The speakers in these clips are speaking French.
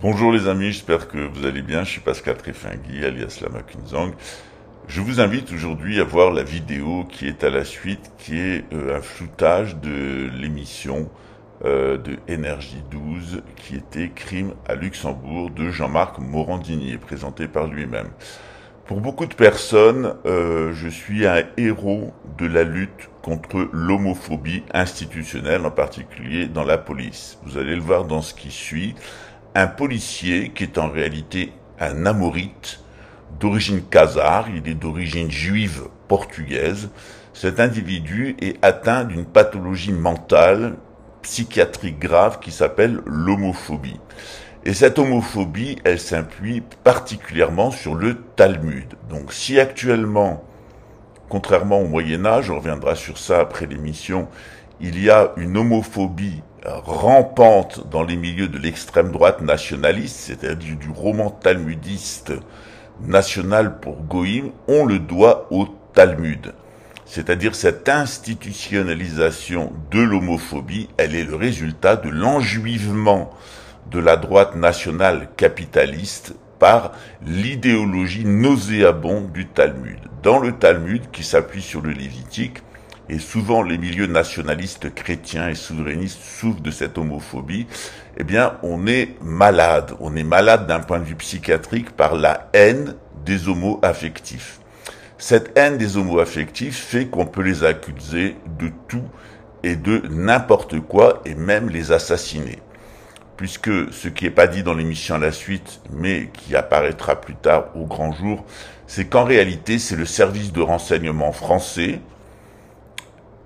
Bonjour les amis, j'espère que vous allez bien. Je suis Pascal Trefingui, alias Lama Kunzang. Je vous invite aujourd'hui à voir la vidéo qui est à la suite, qui est un floutage de l'émission de Énergie 12, qui était Crime à Luxembourg de Jean-Marc Morandini, présenté par lui-même. Pour beaucoup de personnes, je suis un héros de la lutte contre l'homophobie institutionnelle, en particulier dans la police. Vous allez le voir dans ce qui suit. Un policier qui est en réalité un amorite d'origine khazare, il est d'origine juive portugaise. Cet individu est atteint d'une pathologie mentale, psychiatrique grave qui s'appelle l'homophobie. Et cette homophobie, elle s'appuie particulièrement sur le Talmud. Donc si actuellement, contrairement au Moyen-Âge, on reviendra sur ça après l'émission, il y a une homophobie rampante dans les milieux de l'extrême droite nationaliste, c'est-à-dire du roman talmudiste national pour Goïm, on le doit au Talmud. C'est-à-dire cette institutionnalisation de l'homophobie, elle est le résultat de l'enjuivement de la droite nationale capitaliste par l'idéologie nauséabonde du Talmud. Dans le Talmud, qui s'appuie sur le Lévitique, et souvent les milieux nationalistes chrétiens et souverainistes souffrent de cette homophobie, eh bien on est malade. On est malade d'un point de vue psychiatrique par la haine des homo-affectifs. Cette haine des homo-affectifs fait qu'on peut les accuser de tout et de n'importe quoi et même les assassiner. Puisque ce qui n'est pas dit dans l'émission à la suite, mais qui apparaîtra plus tard au grand jour, c'est qu'en réalité c'est le service de renseignement français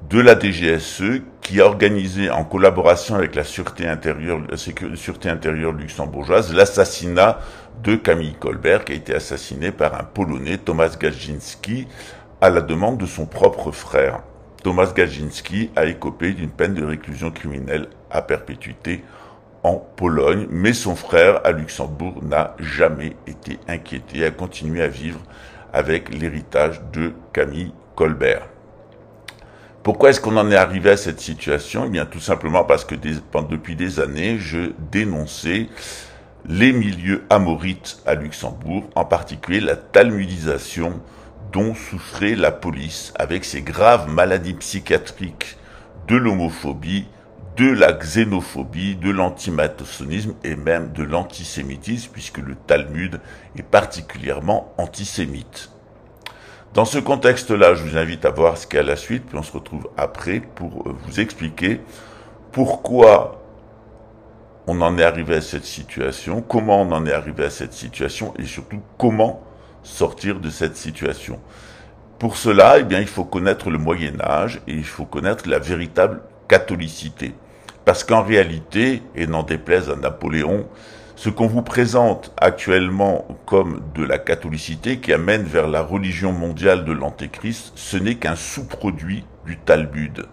de la DGSE qui a organisé en collaboration avec la sûreté intérieure luxembourgeoise l'assassinat de Camille Colbert, qui a été assassiné par un Polonais, Tomasz Gajdzinski, à la demande de son propre frère. Tomasz Gajdzinski a écopé d'une peine de réclusion criminelle à perpétuité en Pologne, mais son frère à Luxembourg n'a jamais été inquiété, a continué à vivre avec l'héritage de Camille Colbert. Pourquoi est-ce qu'on en est arrivé à cette situation? Eh bien, tout simplement parce que depuis des années, je dénonçais les milieux amorites à Luxembourg, en particulier la talmudisation dont souffrait la police avec ses graves maladies psychiatriques de l'homophobie, de la xénophobie, de l'antimaçonnisme et même de l'antisémitisme, puisque le Talmud est particulièrement antisémite. Dans ce contexte-là, je vous invite à voir ce qu'il y a à la suite, puis on se retrouve après pour vous expliquer pourquoi on en est arrivé à cette situation, comment on en est arrivé à cette situation et surtout comment sortir de cette situation. Pour cela, eh bien, il faut connaître le Moyen-Âge et il faut connaître la véritable catholicité. Parce qu'en réalité, et n'en déplaise à Napoléon, ce qu'on vous présente actuellement comme de la catholicité qui amène vers la religion mondiale de l'Antéchrist, ce n'est qu'un sous-produit du Talmud.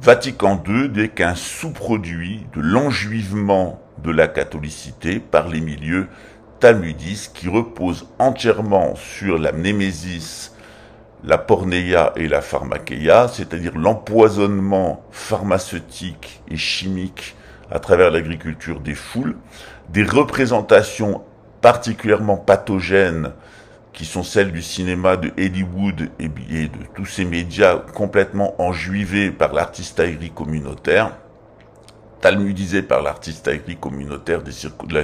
Vatican II n'est qu'un sous-produit de l'enjuivement de la catholicité par les milieux talmudistes qui reposent entièrement sur la mnémésis, la pornéia et la pharmakeia, c'est-à-dire l'empoisonnement pharmaceutique et chimique à travers l'agriculture des foules, des représentations particulièrement pathogènes qui sont celles du cinéma de Hollywood et de tous ces médias complètement enjuivés par l'artisterie communautaire, talmudisés par l'artisterie communautaire de la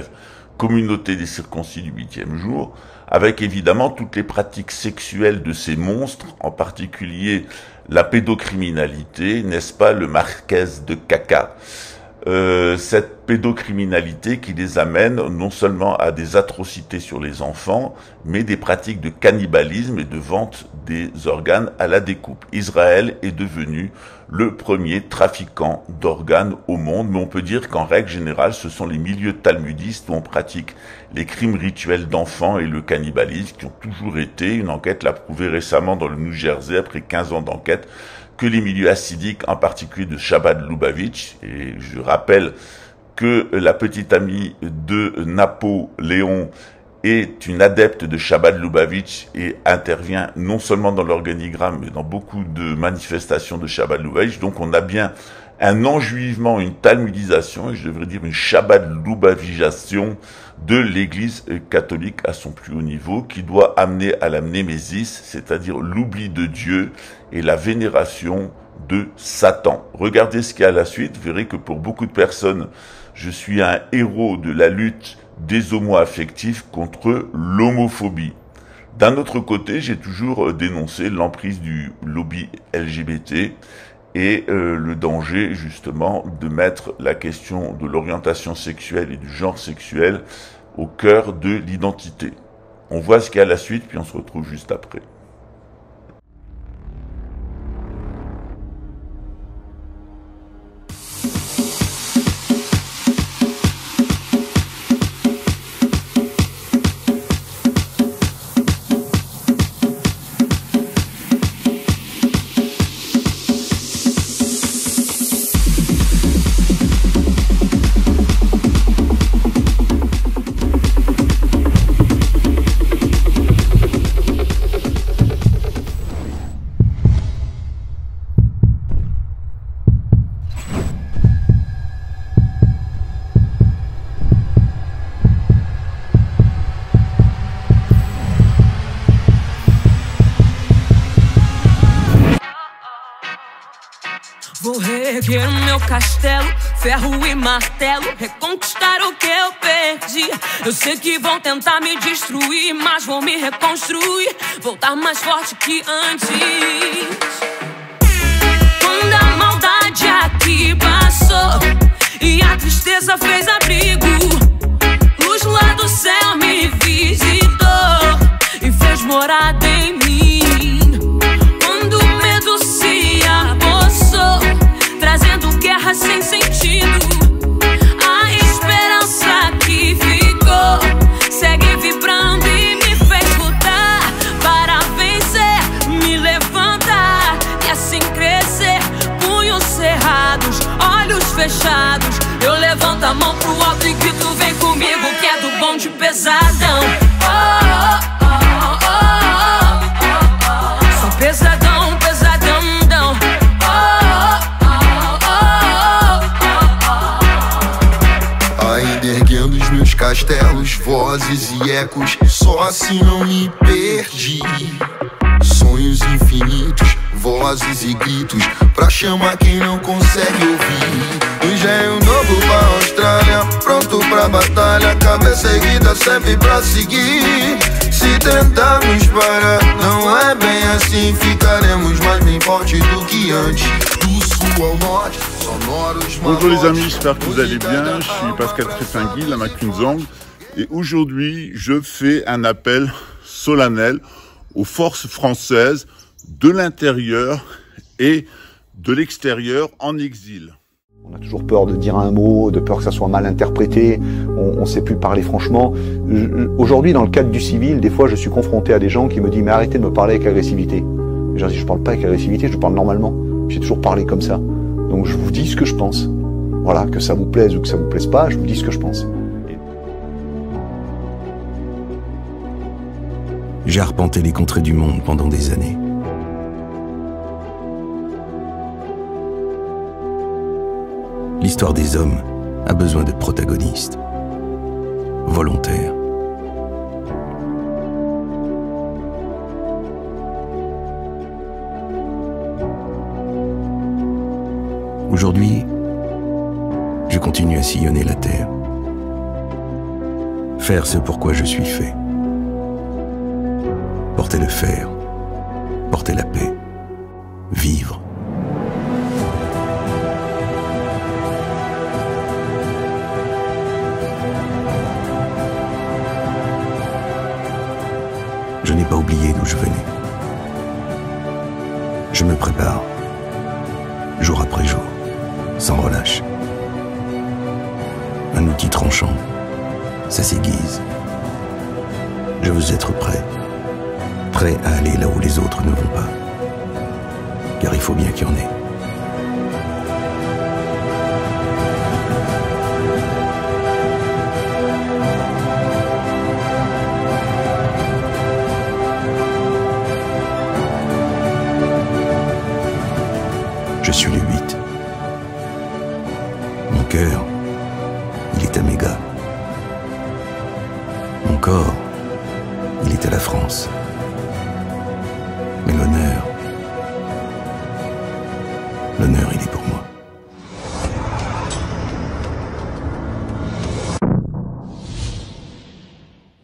communauté des circoncis du 8e jour, avec évidemment toutes les pratiques sexuelles de ces monstres, en particulier la pédocriminalité, n'est-ce pas, le Marquez de Caca, cette pédocriminalité qui les amène non seulement à des atrocités sur les enfants, mais des pratiques de cannibalisme et de vente des organes à la découpe. Israël est devenu le premier trafiquant d'organes au monde, mais on peut dire qu'en règle générale, ce sont les milieux talmudistes où on pratique les crimes rituels d'enfants et le cannibalisme qui ont toujours été, une enquête l'a prouvé récemment dans le New Jersey après 15 ans d'enquête, que les milieux hassidiques, en particulier de Chabad Lubavitch, et je rappelle que la petite amie de Napoléon est une adepte de Chabad Lubavitch et intervient non seulement dans l'organigramme, mais dans beaucoup de manifestations de Chabad Lubavitch. Donc on a bien un enjuivement, une talmudisation, et je devrais dire une shabbat-loubavisation de l'Église catholique à son plus haut niveau, qui doit amener à la mnémésis, c'est-à-dire l'oubli de Dieu et la vénération de Satan. Regardez ce qu'il y a à la suite, vous verrez que pour beaucoup de personnes, je suis un héros de la lutte des homo-affectifs contre l'homophobie. D'un autre côté, j'ai toujours dénoncé l'emprise du lobby LGBT et le danger justement de mettre la question de l'orientation sexuelle et du genre sexuel au cœur de l'identité. On voit ce qu'il y a à la suite, puis on se retrouve juste après. Vou reerguer o meu castelo, ferro e martelo, reconquistar o que eu perdi. Eu sei que vão tentar me destruir, mas vou me reconstruir, voltar mais forte que antes. Quando a maldade aqui passou e a tristeza fez abrigo, luz lá do céu me visitou e fez morada em mim. Quando o medo se apossou, trazendo guerra sem sentido, a esperança que ficou segue vibrando e me fez lutar para vencer, me levantar e assim crescer. Punhos cerrados, olhos fechados, eu levanto a mão pro alto e grito: vem comigo que é do bonde pesadão. Oh, oh, oh, oh, oh. Sou pesadão, pesadão. Ainda erguendo os meus castelos, vozes e ecos, só assim não me perdi. Sonhos infinitos, vozes e gritos, pra chamar quem não consegue ouvir. Um engenho novo pra Austrália, pronto pra batalha, cabeça erguida sempre pra seguir. Se tentarmos parar, não é bem assim, ficaremos mais bem fortes do que antes. Do sul ao norte, sonoros. Bonjour les amis, j'espère que vous allez bien. Je suis Pascal Trifingui, la Macunzang, et aujourd'hui je fais un appel solennel aux forces françaises de l'intérieur et de l'extérieur en exil. On a toujours peur de dire un mot, de peur que ça soit mal interprété, on ne sait plus parler franchement. Aujourd'hui, dans le cadre du civil, des fois je suis confronté à des gens qui me disent « mais arrêtez de me parler avec agressivité ». Et je dis « je ne parle pas avec agressivité, je parle normalement, j'ai toujours parlé comme ça ». Donc je vous dis ce que je pense. Voilà, que ça vous plaise ou que ça vous plaise pas, je vous dis ce que je pense. J'ai arpenté les contrées du monde pendant des années. L'histoire des hommes a besoin de protagonistes, volontaires. Aujourd'hui, je continue à sillonner la terre, faire ce pourquoi je suis fait. Porter le fer, porter la paix, vivre. Je n'ai pas oublié d'où je venais. Je me prépare, jour après jour, sans relâche. Un outil tranchant, ça s'aiguise. Je veux être prêt à aller là où les autres ne vont pas. Car il faut bien qu'il y en ait. Je suis le 8. corps, il est à la France. Mais l'honneur, il est pour moi.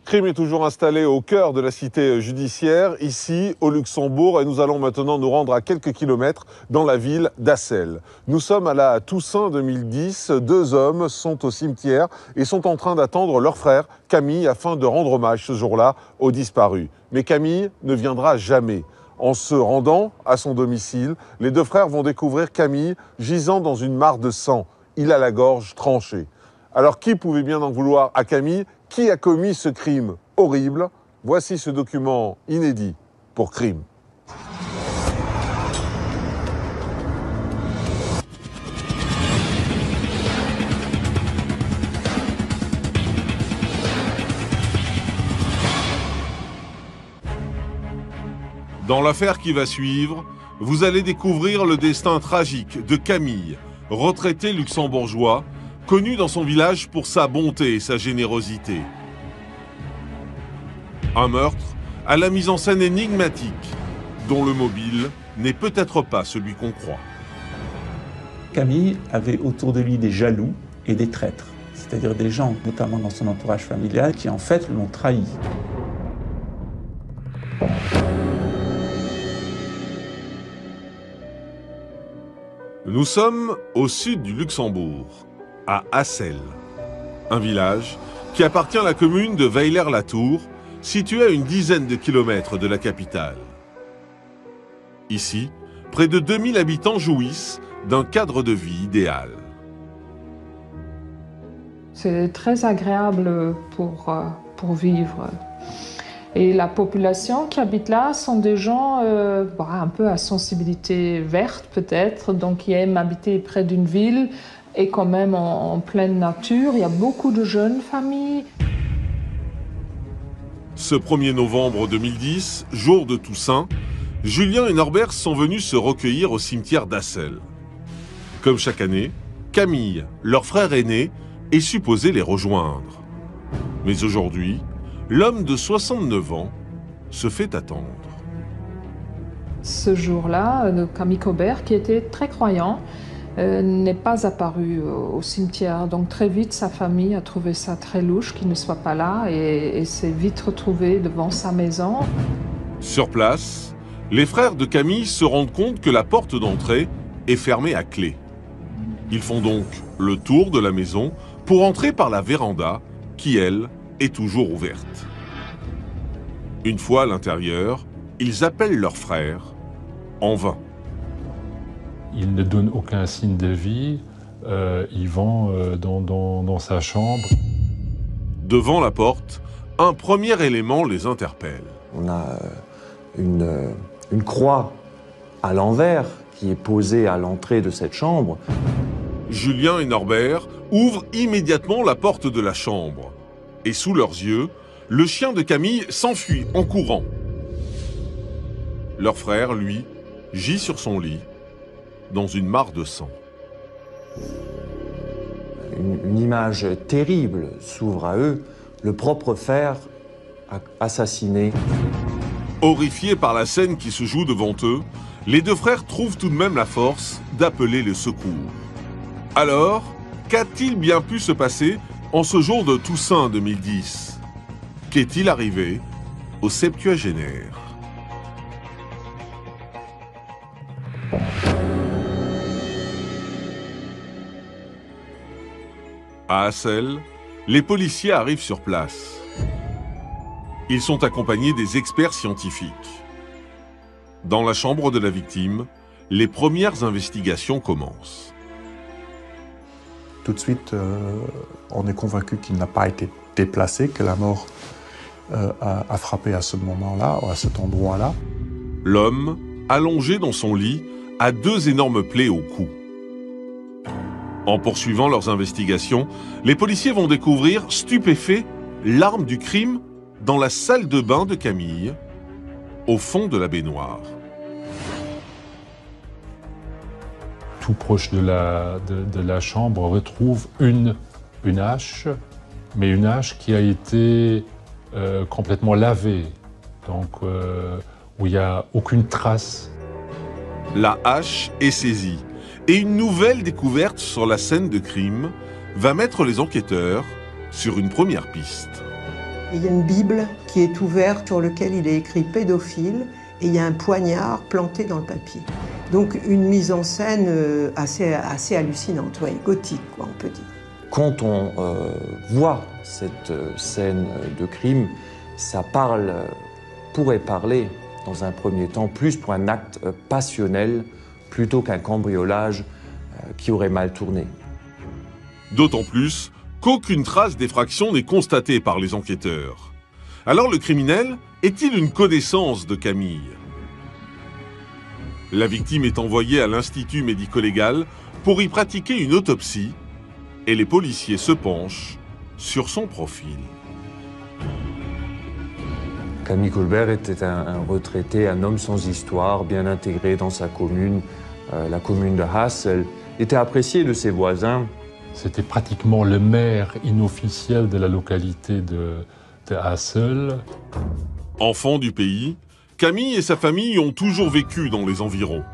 Crime est toujours installé au cœur de la cité judiciaire, ici au Luxembourg, et nous allons maintenant nous rendre à quelques kilomètres dans la ville d'Assel. Nous sommes à la Toussaint 2010, 2 hommes sont au cimetière et sont en train d'attendre leur frère Camille afin de rendre hommage ce jour-là aux disparus. Mais Camille ne viendra jamais. En se rendant à son domicile, les 2 frères vont découvrir Camille gisant dans une mare de sang. Il a la gorge tranchée. Alors qui pouvait bien en vouloir à Camille ? Qui a commis ce crime horrible? Voici ce document inédit pour Crime. Dans l'affaire qui va suivre, vous allez découvrir le destin tragique de Camille, retraité luxembourgeois, connu dans son village pour sa bonté et sa générosité. Un meurtre à la mise en scène énigmatique, dont le mobile n'est peut-être pas celui qu'on croit. Camille avait autour de lui des jaloux et des traîtres, c'est-à-dire des gens, notamment dans son entourage familial, qui en fait l'ont trahi. Nous sommes au sud du Luxembourg, à Assel, un village qui appartient à la commune de Weiler-la-Tour, située à une dizaine de kilomètres de la capitale. Ici, près de 2000 habitants jouissent d'un cadre de vie idéal. C'est très agréable pour vivre. Et la population qui habite là sont des gens un peu à sensibilité verte peut-être, donc qui aiment habiter près d'une ville et quand même en pleine nature. Il y a beaucoup de jeunes familles. Ce 1er novembre 2010, jour de Toussaint, Julien et Norbert sont venus se recueillir au cimetière d'Assel. Comme chaque année, Camille, leur frère aîné, est supposé les rejoindre. Mais aujourd'hui, l'homme de 69 ans se fait attendre. Ce jour-là, Camille Colbert, qui était très croyant, n'est pas apparu au cimetière. Donc très vite, sa famille a trouvé ça très louche qu'il ne soit pas là et s'est vite retrouvé devant sa maison. Sur place, les frères de Camille se rendent compte que la porte d'entrée est fermée à clé. Ils font donc le tour de la maison pour entrer par la véranda qui, elle, est toujours ouverte. Une fois à l'intérieur, ils appellent leur frère, en vain. Il ne donne aucun signe de vie, ils vont dans sa chambre. Devant la porte, un premier élément les interpelle. On a une croix à l'envers qui est posée à l'entrée de cette chambre. Julien et Norbert ouvrent immédiatement la porte de la chambre. Et sous leurs yeux, le chien de Camille s'enfuit en courant. Leur frère, lui, gît sur son lit, dans une mare de sang. Une image terrible s'ouvre à eux, le propre frère assassiné. Horrifiés par la scène qui se joue devant eux, les 2 frères trouvent tout de même la force d'appeler le secours. Alors, qu'a-t-il bien pu se passer en ce jour de Toussaint 2010? Qu'est-il arrivé au septuagénaire? À Assel, les policiers arrivent sur place. Ils sont accompagnés des experts scientifiques. Dans la chambre de la victime, les premières investigations commencent. Tout de suite, on est convaincu qu'il n'a pas été déplacé, que la mort a frappé à ce moment-là, à cet endroit-là. L'homme, allongé dans son lit, a 2 énormes plaies au cou. En poursuivant leurs investigations, les policiers vont découvrir, stupéfaits, l'arme du crime dans la salle de bain de Camille, au fond de la baignoire. Tout proche de la chambre, on retrouve une hache, mais une hache qui a été complètement lavé, donc où il n'y a aucune trace. La hache est saisie et une nouvelle découverte sur la scène de crime va mettre les enquêteurs sur une première piste. Il y a une Bible qui est ouverte sur laquelle il est écrit pédophile et il y a un poignard planté dans le papier. Donc une mise en scène assez hallucinante, ouais, gothique, quoi, on peut dire. Quand on voit cette scène de crime, ça pourrait parler dans un premier temps plus pour un acte passionnel plutôt qu'un cambriolage qui aurait mal tourné. D'autant plus qu'aucune trace d'effraction n'est constatée par les enquêteurs. Alors le criminel est-il une connaissance de Camille? La victime est envoyée à l'Institut médico-légal pour y pratiquer une autopsie et les policiers se penchent sur son profil. Camille Colbert était un retraité, un homme sans histoire, bien intégré dans sa commune, la commune de Hassel. Il était apprécié de ses voisins. C'était pratiquement le maire inofficiel de la localité de Hassel. Enfant du pays, Camille et sa famille ont toujours vécu dans les environs.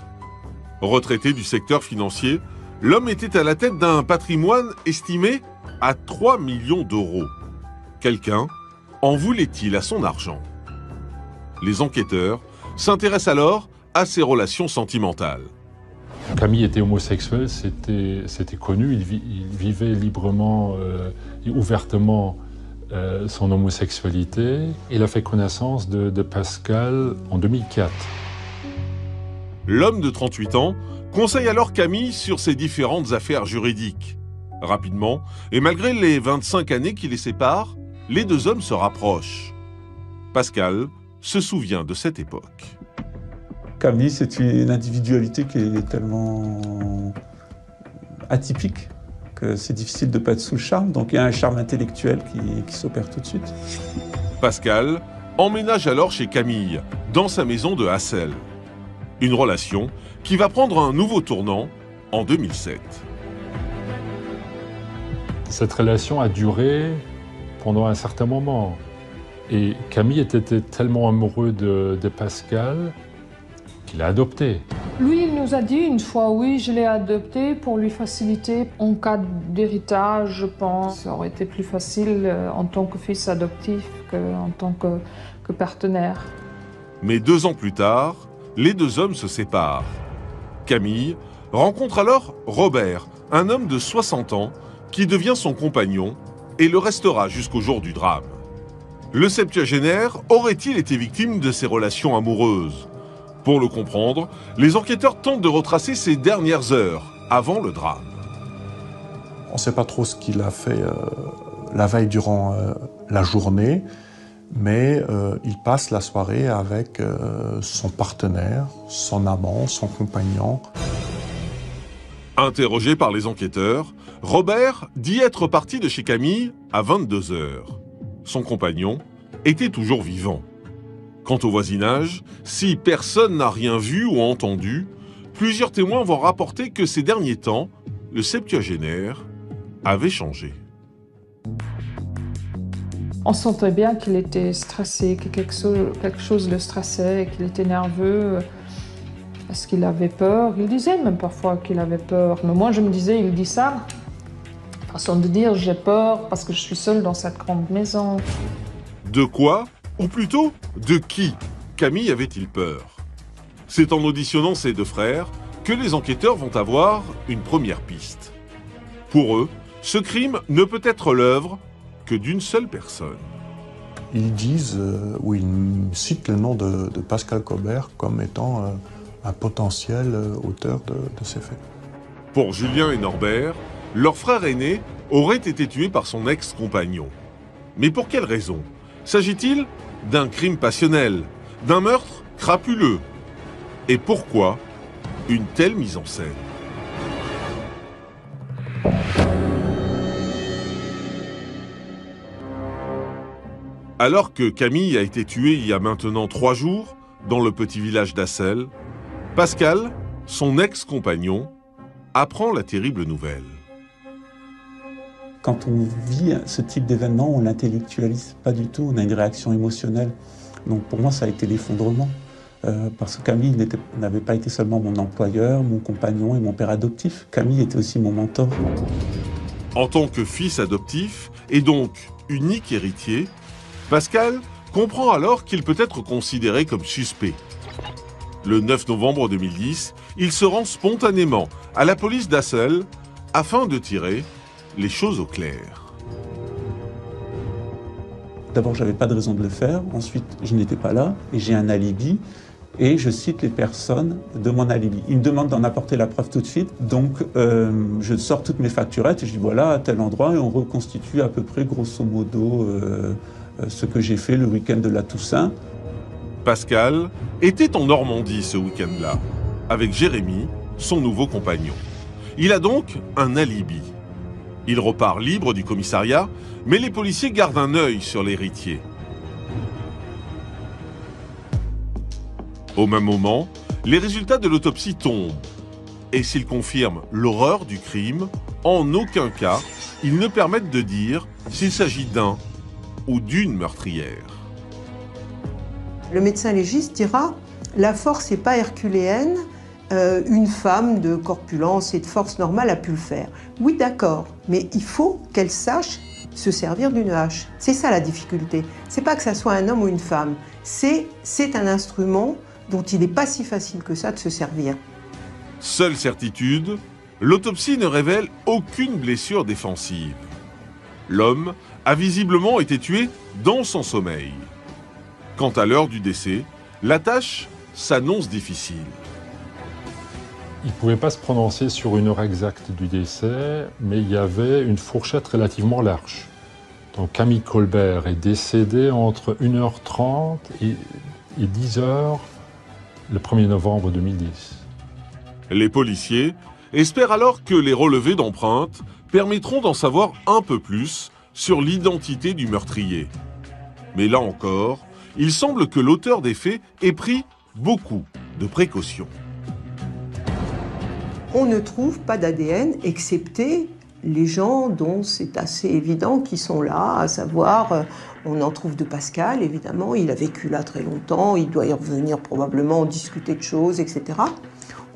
Retraité du secteur financier, l'homme était à la tête d'un patrimoine estimé à 3 millions d'euros. Quelqu'un en voulait-il à son argent? Les enquêteurs s'intéressent alors à ses relations sentimentales. Camille était homosexuel, c'était connu, il vivait librement et ouvertement son homosexualité. Il a fait connaissance de Pascal en 2004. L'homme de 38 ans conseille alors Camille sur ses différentes affaires juridiques. Rapidement, et malgré les 25 années qui les séparent, les deux hommes se rapprochent. Pascal se souvient de cette époque. Camille, c'est une individualité qui est tellement atypique que c'est difficile de ne pas être sous le charme. Donc il y a un charme intellectuel qui s'opère tout de suite. Pascal emménage alors chez Camille, dans sa maison de Hassel. Une relation qui va prendre un nouveau tournant en 2007. Cette relation a duré pendant un certain moment. Et Camille était tellement amoureux de Pascal qu'il l'a adopté. Lui, il nous a dit une fois, oui, je l'ai adopté pour lui faciliter en cas d'héritage, je pense. Ça aurait été plus facile en tant que fils adoptif qu'en tant que partenaire. Mais 2 ans plus tard, les deux hommes se séparent. Camille rencontre alors Robert, un homme de 60 ans qui devient son compagnon et le restera jusqu'au jour du drame. Le septuagénaire aurait-il été victime de ces relations amoureuses? Pour le comprendre, les enquêteurs tentent de retracer ses dernières heures avant le drame. On ne sait pas trop ce qu'il a fait la veille durant la journée, mais il passe la soirée avec son partenaire, son amant, son compagnon. Interrogé par les enquêteurs, Robert dit être parti de chez Camille à 22 h. Son compagnon était toujours vivant. Quant au voisinage, si personne n'a rien vu ou entendu, plusieurs témoins vont rapporter que ces derniers temps, le septuagénaire avait changé. On sentait bien qu'il était stressé, que quelque chose le stressait, qu'il était nerveux. Est-ce qu'il avait peur? Il disait même parfois qu'il avait peur. Mais moi, je me disais, il dit ça, façon de dire, j'ai peur parce que je suis seule dans cette grande maison. De quoi, ou plutôt, de qui Camille avait-il peur? C'est en auditionnant ses deux frères que les enquêteurs vont avoir une première piste. Pour eux, ce crime ne peut être l'œuvre que d'une seule personne. Ils disent, ou ils citent le nom de Pascal Colbert comme étant un potentiel auteur de ces faits. Pour Julien et Norbert, leur frère aîné aurait été tué par son ex-compagnon. Mais pour quelle raison? S'agit-il d'un crime passionnel, d'un meurtre crapuleux? Et pourquoi une telle mise en scène? Alors que Camille a été tuée il y a maintenant 3 jours, dans le petit village d'Hassel, Pascal, son ex-compagnon, apprend la terrible nouvelle. quand on vit ce type d'événement, on l'intellectualise pas du tout, on a une réaction émotionnelle. Donc pour moi, ça a été l'effondrement. Parce que Camille n'avait pas été seulement mon employeur, mon compagnon et mon père adoptif. Camille était aussi mon mentor. En tant que fils adoptif, et donc unique héritier, Pascal comprend alors qu'il peut être considéré comme suspect. Le 9 novembre 2010, il se rend spontanément à la police d'Assel afin de tirer les choses au clair. D'abord, je n'avais pas de raison de le faire. Ensuite, je n'étais pas là et j'ai un alibi. Et je cite les personnes de mon alibi. Ils me demandent d'en apporter la preuve tout de suite. Donc, je sors toutes mes facturettes et je dis voilà, à tel endroit, et on reconstitue à peu près, grosso modo, ce que j'ai fait le week-end de la Toussaint. Pascal était en Normandie ce week-end-là, avec Jérémy, son nouveau compagnon. Il a donc un alibi. Il repart libre du commissariat, mais les policiers gardent un œil sur l'héritier. Au même moment, les résultats de l'autopsie tombent. Et s'ils confirment l'horreur du crime, en aucun cas, ils ne permettent de dire s'il s'agit d'un ou d'une meurtrière. Le médecin légiste dira « La force n'est pas herculéenne, une femme de corpulence et de force normale a pu le faire. » Oui, d'accord, mais il faut qu'elle sache se servir d'une hache. C'est ça la difficulté. C'est pas que ça soit un homme ou une femme, c'est un instrument dont il n'est pas si facile que ça de se servir. Seule certitude, l'autopsie ne révèle aucune blessure défensive. L'homme a visiblement été tué dans son sommeil. Quant à l'heure du décès, la tâche s'annonce difficile. Il ne pouvait pas se prononcer sur une heure exacte du décès, mais il y avait une fourchette relativement large. Donc Camille Colbert est décédé entre 1h30 et 10h le 1er novembre 2010. Les policiers espèrent alors que les relevés d'empreintes permettront d'en savoir un peu plus sur l'identité du meurtrier. Mais là encore, il semble que l'auteur des faits ait pris beaucoup de précautions. On ne trouve pas d'ADN, excepté les gens dont c'est assez évident qui sont là, à savoir, on en trouve de Pascal, évidemment, il a vécu là très longtemps, il doit y revenir probablement discuter de choses, etc.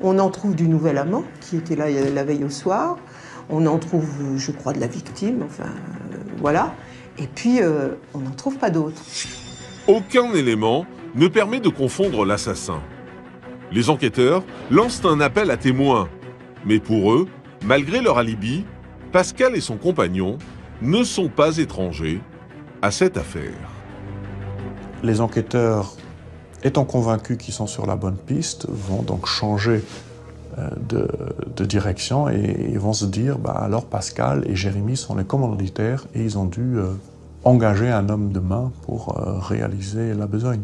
On en trouve du nouvel amant, qui était là la veille au soir, on en trouve, je crois, de la victime, enfin, voilà. Et puis, on n'en trouve pas d'autres. Aucun élément ne permet de confondre l'assassin. Les enquêteurs lancent un appel à témoins, mais pour eux, malgré leur alibi, Pascal et son compagnon ne sont pas étrangers à cette affaire. Les enquêteurs, étant convaincus qu'ils sont sur la bonne piste, vont donc changer de direction et ils vont se dire alors Pascal et Jérémy sont les commanditaires et ils ont dû engager un homme de main pour réaliser la besogne.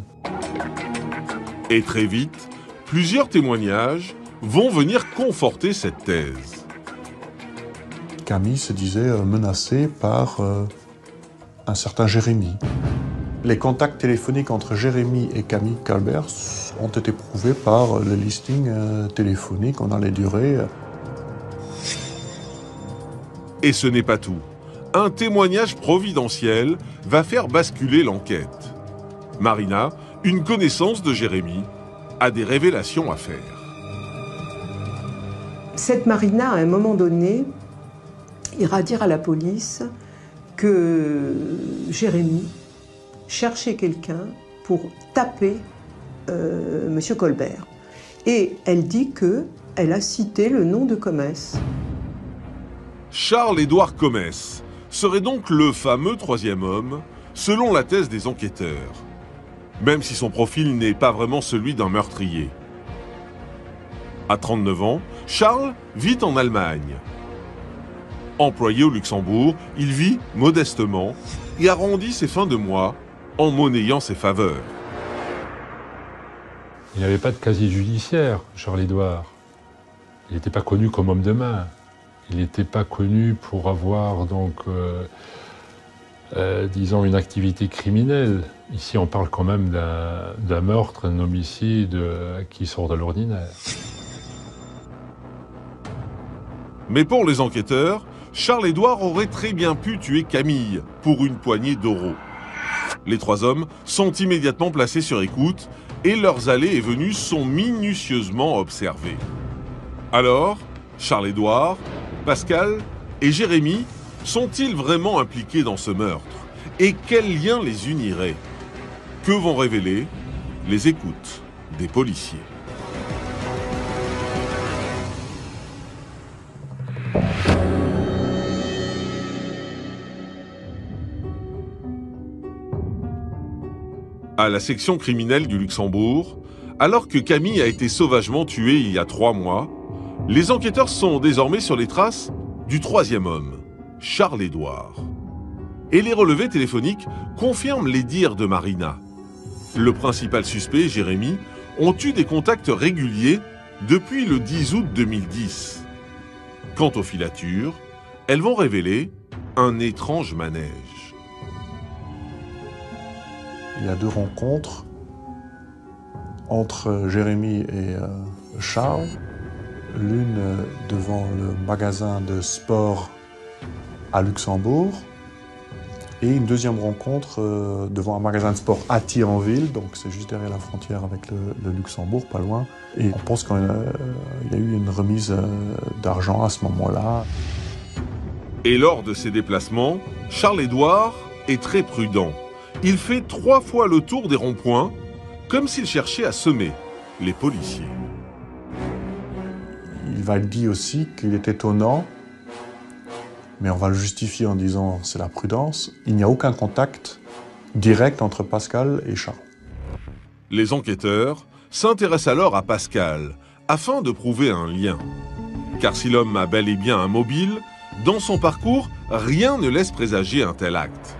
Et très vite, plusieurs témoignages vont venir conforter cette thèse. Camille se disait menacée par un certain Jérémy. Les contacts téléphoniques entre Jérémy et Camille Colbert ont été prouvés par le listing téléphonique. On a les durées. Et ce n'est pas tout. Un témoignage providentiel va faire basculer l'enquête. Marina, une connaissance de Jérémy, a des révélations à faire. Cette Marina, à un moment donné, ira dire à la police que Jérémy cherchait quelqu'un pour taper Monsieur Colbert. Et elle dit qu'elle a cité le nom de Comès. Charles-Édouard Comès serait donc le fameux troisième homme, selon la thèse des enquêteurs, même si son profil n'est pas vraiment celui d'un meurtrier. À 39 ans, Charles vit en Allemagne. Employé au Luxembourg, il vit modestement et arrondit ses fins de mois en monnayant ses faveurs. Il n'avait pas de casier judiciaire, Charles-Édouard. Il n'était pas connu comme homme de main. Il n'était pas connu pour avoir donc, disons, une activité criminelle. Ici, on parle quand même d'un meurtre, d'un homicide qui sort de l'ordinaire. Mais pour les enquêteurs, Charles-Édouard aurait très bien pu tuer Camille pour une poignée d'euros. Les trois hommes sont immédiatement placés sur écoute et leurs allées et venues sont minutieusement observées. Alors, Charles-Édouard, Pascal et Jérémy sont-ils vraiment impliqués dans ce meurtre? Et quel lien les unirait? Que vont révéler les écoutes des policiers? À la section criminelle du Luxembourg, alors que Camille a été sauvagement tuée il y a 3 mois, les enquêteurs sont désormais sur les traces du troisième homme, Charles-Édouard. Et les relevés téléphoniques confirment les dires de Marina. Le principal suspect, Jérémy, ont eu des contacts réguliers depuis le 10 août 2010. Quant aux filatures, elles vont révéler un étrange manège. Il y a 2 rencontres entre Jérémy et Charles. L'une devant le magasin de sport à Luxembourg et une deuxième rencontre devant un magasin de sport à Thionville, donc c'est juste derrière la frontière avec le Luxembourg, pas loin. Et on pense qu'il y a eu une remise d'argent à ce moment-là. Et lors de ces déplacements, Charles-Édouard est très prudent. Il fait 3 fois le tour des ronds-points, comme s'il cherchait à semer les policiers. Il va le dire aussi qu'il est étonnant, mais on va le justifier en disant c'est la prudence. Il n'y a aucun contact direct entre Pascal et Charles. Les enquêteurs s'intéressent alors à Pascal, afin de prouver un lien. Car si l'homme a bel et bien un mobile, dans son parcours, rien ne laisse présager un tel acte.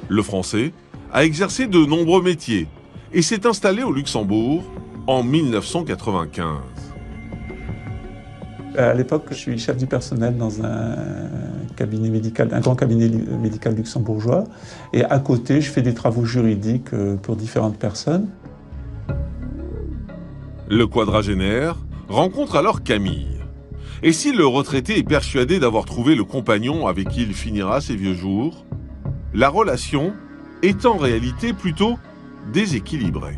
Le Français a exercé de nombreux métiers et s'est installé au Luxembourg en 1995. À l'époque, je suis chef du personnel dans un cabinet médical, un grand cabinet médical luxembourgeois. Et à côté, je fais des travaux juridiques pour différentes personnes. Le quadragénaire rencontre alors Camille. Et si le retraité est persuadé d'avoir trouvé le compagnon avec qui il finira ses vieux jours, la relation est en réalité plutôt déséquilibrée.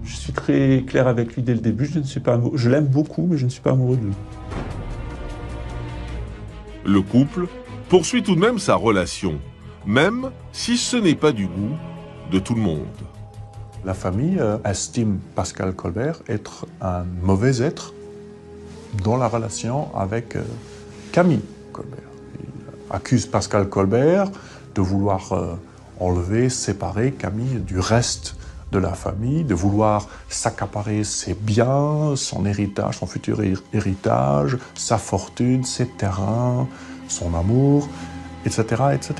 Je suis très clair avec lui dès le début. Je l'aime beaucoup, mais je ne suis pas amoureux de lui. Le couple poursuit tout de même sa relation, même si ce n'est pas du goût de tout le monde. La famille estime Pascal Colbert être un mauvais être dans la relation avec Camille Colbert. Il accuse Pascal Colbert de vouloir enlever, séparer Camille du reste de la famille, de vouloir s'accaparer ses biens, son héritage, son futur héritage, sa fortune, ses terrains, son amour, etc., etc.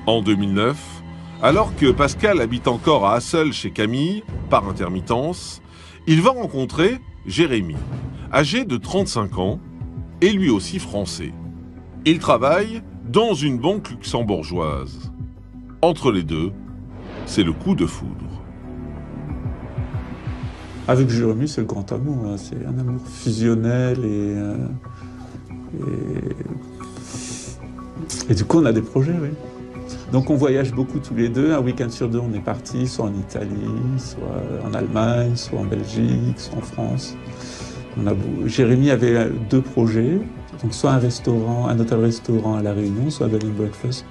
En 2009, alors que Pascal habite encore à Assel chez Camille, par intermittence, il va rencontrer Jérémy, âgé de 35 ans, et lui aussi français. Il travaille dans une banque luxembourgeoise. Entre les deux, c'est le coup de foudre. Avec Jérémy, c'est le grand amour. Hein. C'est un amour fusionnel et du coup, on a des projets, oui. Donc, on voyage beaucoup tous les deux. Un week-end sur 2, on est partis, soit en Italie, soit en Allemagne, soit en Belgique, soit en France. Jérémy avait 2 projets. Donc, soit un hôtel-restaurant à La Réunion, soit un bed and breakfast,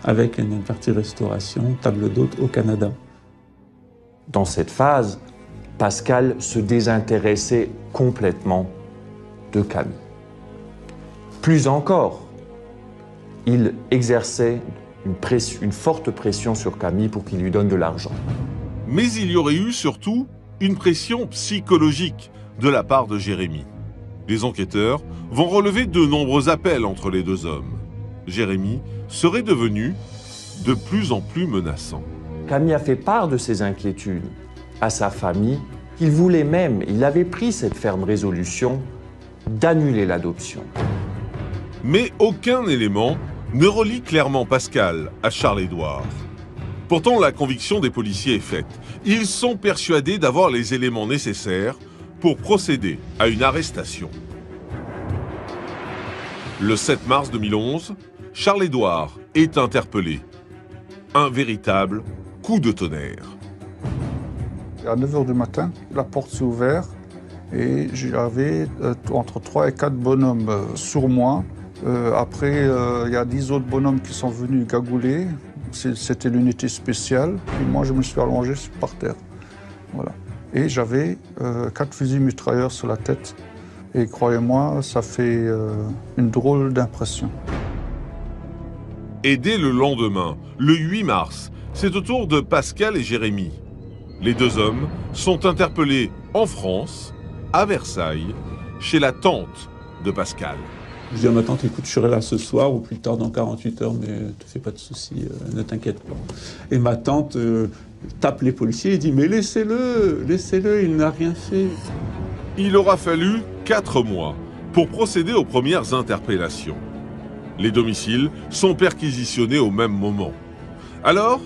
avec une partie restauration, table d'hôte au Canada. Dans cette phase, Pascal se désintéressait complètement de Camille. Plus encore, il exerçait une forte pression sur Camille pour qu'il lui donne de l'argent. Mais il y aurait eu surtout une pression psychologique de la part de Jérémy. Les enquêteurs vont relever de nombreux appels entre les 2 hommes. Jérémy serait devenu de plus en plus menaçant. Camille a fait part de ses inquiétudes à sa famille. Il avait pris cette ferme résolution d'annuler l'adoption. Mais aucun élément ne relie clairement Pascal à Charles-Édouard. Pourtant, la conviction des policiers est faite. Ils sont persuadés d'avoir les éléments nécessaires pour procéder à une arrestation. Le 7 mars 2011, Charles-Édouard est interpellé. Un véritable coup de tonnerre. À 9 h du matin, la porte s'est ouverte et j'avais entre 3 et 4 bonhommes sur moi. Après, il y a 10 autres bonhommes qui sont venus gagouler. C'était l'unité spéciale. Et moi, je me suis allongé par terre. Voilà. Et j'avais 4 fusils mitrailleurs sur la tête. Et croyez-moi, ça fait une drôle d'impression. Et dès le lendemain, le 8 mars, c'est au tour de Pascal et Jérémy. Les deux hommes sont interpellés en France, à Versailles, chez la tante de Pascal. Je dis à ma tante, écoute, je serai là ce soir ou plus tard dans 48 heures, mais ne te fais pas de soucis, ne t'inquiète pas. Et ma tante tape les policiers et dit, mais laissez-le, il n'a rien fait. Il aura fallu 4 mois pour procéder aux premières interpellations. Les domiciles sont perquisitionnés au même moment. Alors,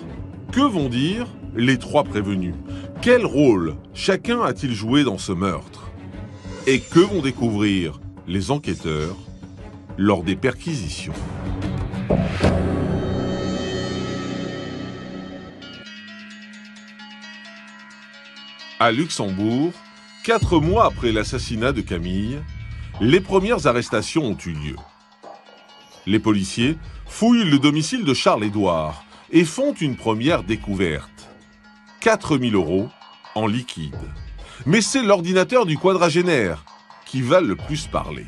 que vont dire les 3 prévenus? Quel rôle chacun a-t-il joué dans ce meurtre? Et que vont découvrir les enquêteurs lors des perquisitions? À Luxembourg, 4 mois après l'assassinat de Camille, les premières arrestations ont eu lieu. Les policiers fouillent le domicile de Charles-Édouard et font une première découverte. 4 000 € en liquide. Mais c'est l'ordinateur du quadragénaire qui va le plus parler.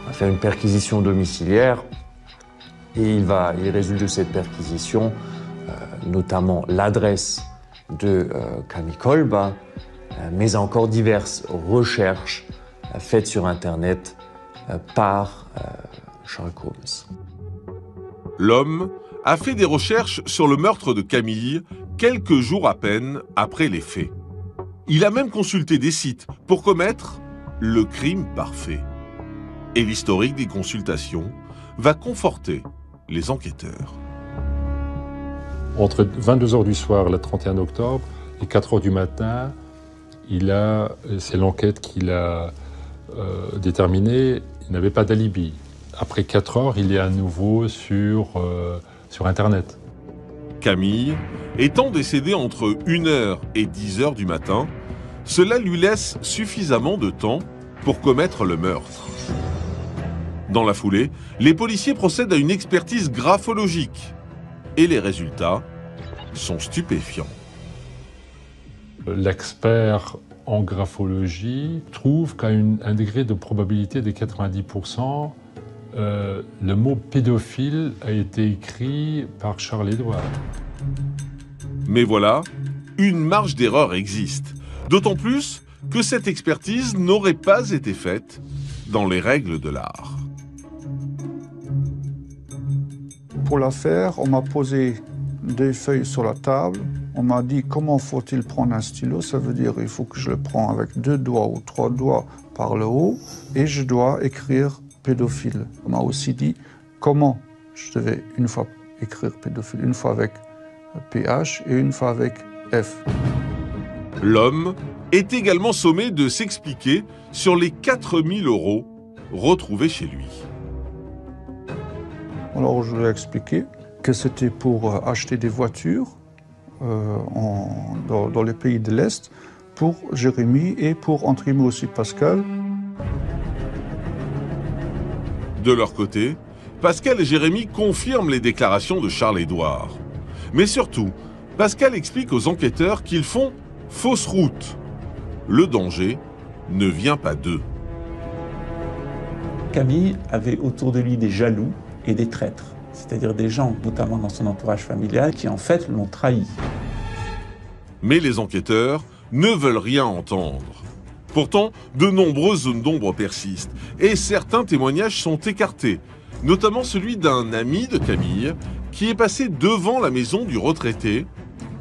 On va faire une perquisition domiciliaire et il résulte de cette perquisition notamment l'adresse de Camille Kolba, mais encore diverses recherches faites sur Internet par Sherlock Holmes. L'homme a fait des recherches sur le meurtre de Camille quelques jours à peine après les faits. Il a même consulté des sites pour commettre le crime parfait. Et l'historique des consultations va conforter les enquêteurs. Entre 22 h du soir, le 31 octobre, et 4 h du matin, c'est l'enquête qu'il a déterminée, il n'avait pas d'alibi. Après 4 heures, il est à nouveau sur Internet. Camille, étant décédée entre 1 h et 10 h du matin, cela lui laisse suffisamment de temps pour commettre le meurtre. Dans la foulée, les policiers procèdent à une expertise graphologique. Et les résultats sont stupéfiants. L'expert en graphologie trouve qu'à un degré de probabilité de 90%, le mot pédophile a été écrit par Charles-Édouard. Mais voilà, une marge d'erreur existe. D'autant plus que cette expertise n'aurait pas été faite dans les règles de l'art. Pour la faire, on m'a posé des feuilles sur la table. On m'a dit comment faut-il prendre un stylo. Ça veut dire il faut que je le prends avec 2 doigts ou 3 doigts par le haut et je dois écrire pédophile. On m'a aussi dit comment je devais une fois écrire pédophile, une fois avec PH et une fois avec F. L'homme est également sommé de s'expliquer sur les 4 000 € retrouvés chez lui. Alors je lui ai expliqué que c'était pour acheter des voitures dans les pays de l'Est pour Jérémy et pour entraîner aussi Pascal. De leur côté, Pascal et Jérémy confirment les déclarations de Charles-Édouard. Mais surtout, Pascal explique aux enquêteurs qu'ils font fausse route. Le danger ne vient pas d'eux. Camille avait autour de lui des jaloux et des traîtres, c'est-à-dire des gens, notamment dans son entourage familial, qui en fait l'ont trahi. Mais les enquêteurs ne veulent rien entendre. Pourtant, de nombreuses zones d'ombre persistent et certains témoignages sont écartés, notamment celui d'un ami de Camille qui est passé devant la maison du retraité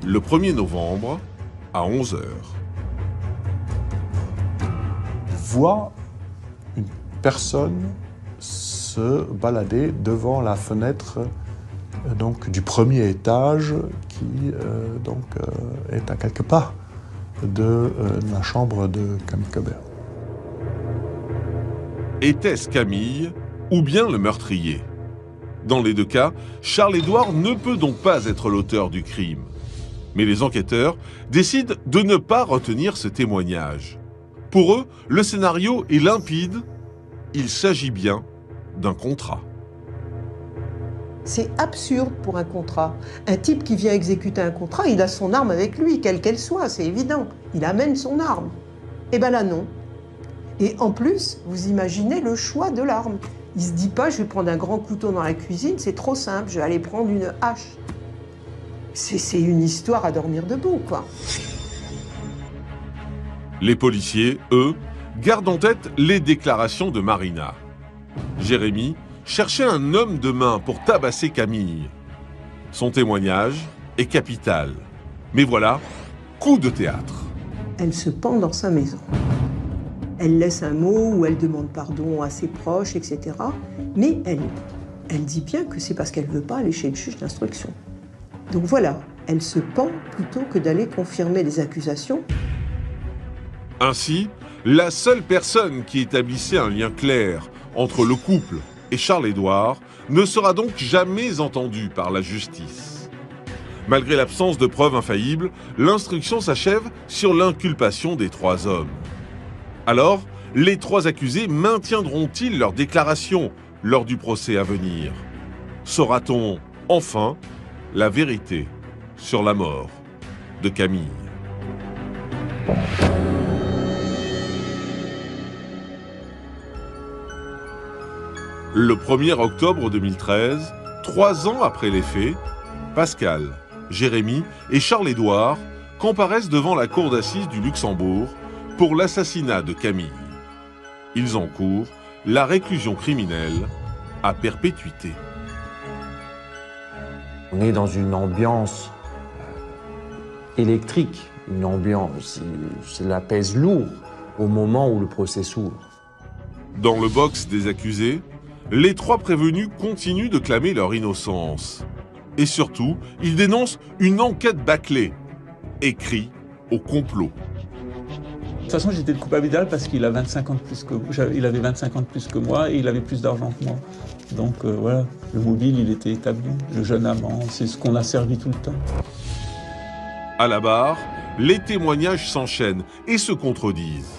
le 1er novembre à 11 h. Voit une personne se balader devant la fenêtre donc, du premier étage qui est à quelques pas de la chambre de Camille Colbert. Était-ce Camille ou bien le meurtrier? Dans les deux cas, Charles-Édouard ne peut donc pas être l'auteur du crime. Mais les enquêteurs décident de ne pas retenir ce témoignage. Pour eux, le scénario est limpide. Il s'agit bien d'un contrat. C'est absurde pour un contrat. Un type qui vient exécuter un contrat, il a son arme avec lui, quelle qu'elle soit, c'est évident. Il amène son arme. Et bien là, non. Et en plus, vous imaginez le choix de l'arme. Il se dit pas, je vais prendre un grand couteau dans la cuisine, c'est trop simple, je vais aller prendre une hache. C'est une histoire à dormir debout, quoi. Les policiers, eux, gardent en tête les déclarations de Marina. Jérémy cherchait un homme de main pour tabasser Camille. Son témoignage est capital. Mais voilà, coup de théâtre. Elle se pend dans sa maison. Elle laisse un mot où elle demande pardon à ses proches, etc. Mais elle dit bien que c'est parce qu'elle ne veut pas aller chez le juge d'instruction. Donc voilà, elle se pend plutôt que d'aller confirmer les accusations. Ainsi, la seule personne qui établissait un lien clair entre le couple et Charles-Édouard ne sera donc jamais entendue par la justice. Malgré l'absence de preuves infaillibles, l'instruction s'achève sur l'inculpation des trois hommes. Alors, les trois accusés maintiendront-ils leur déclaration lors du procès à venir? Saura-t-on, enfin, la vérité sur la mort de Camille? Le 1er octobre 2013, 3 ans après les faits, Pascal, Jérémy et Charles-Édouard comparaissent devant la cour d'assises du Luxembourg pour l'assassinat de Camille. Ils encourent la réclusion criminelle à perpétuité. On est dans une ambiance électrique, une ambiance, cela pèse lourd au moment où le procès s'ouvre. Dans le box des accusés, les trois prévenus continuent de clamer leur innocence. Et surtout, ils dénoncent une enquête bâclée et crient au complot. De toute façon, j'étais le coupable idéal parce qu'il a 25 ans de plus que moi. Il avait 25 ans de plus que moi et il avait plus d'argent que moi. Donc voilà, le mobile, il était établi. Le jeune amant, c'est ce qu'on a servi tout le temps. À la barre, les témoignages s'enchaînent et se contredisent.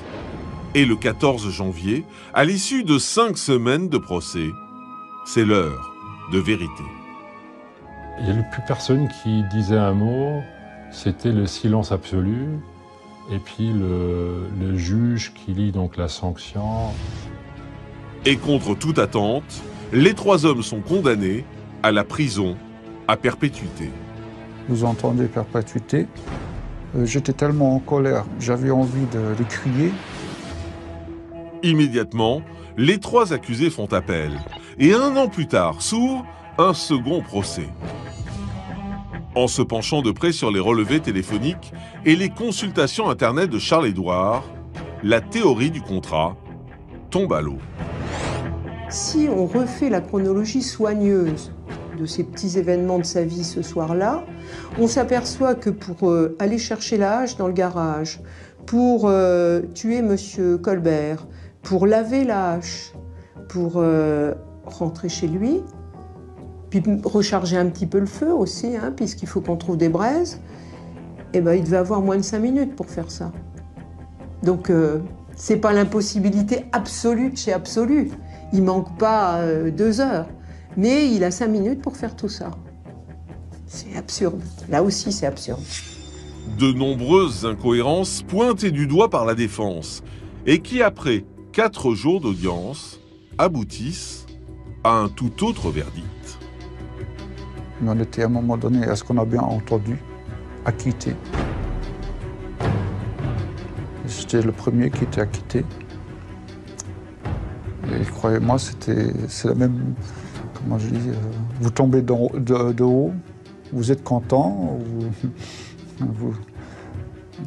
Et le 14 janvier, à l'issue de 5 semaines de procès, c'est l'heure de vérité. Il n'y avait plus personne qui disait un mot, c'était le silence absolu. Et puis le juge qui lit donc la sanction. Et contre toute attente, les trois hommes sont condamnés à la prison à perpétuité. Vous entendez perpétuité? J'étais tellement en colère, j'avais envie de crier. Immédiatement, les trois accusés font appel. Et 1 an plus tard, s'ouvre un second procès. En se penchant de près sur les relevés téléphoniques et les consultations Internet de Charles-Édouard, la théorie du contrat tombe à l'eau. Si on refait la chronologie soigneuse de ces petits événements de sa vie ce soir-là, on s'aperçoit que pour aller chercher la hache dans le garage, pour tuer Monsieur Colbert, pour laver la hache, pour rentrer chez lui, puis recharger un petit peu le feu aussi, hein, puisqu'il faut qu'on trouve des braises, eh ben, il devait avoir moins de 5 minutes pour faire ça. Donc, c'est pas l'impossibilité absolue de chez absolu. Il manque pas 2 heures, mais il a 5 minutes pour faire tout ça. C'est absurde. Là aussi, c'est absurde. De nombreuses incohérences pointées du doigt par la défense et qui, après 4 jours d'audience, aboutissent à un tout autre verdict. Mais on était à un moment donné, est-ce qu'on a bien entendu, acquitté. J'étais le premier qui était acquitté. Et croyez-moi, c'est la même, comment je dis, vous tombez de haut, vous êtes content, vous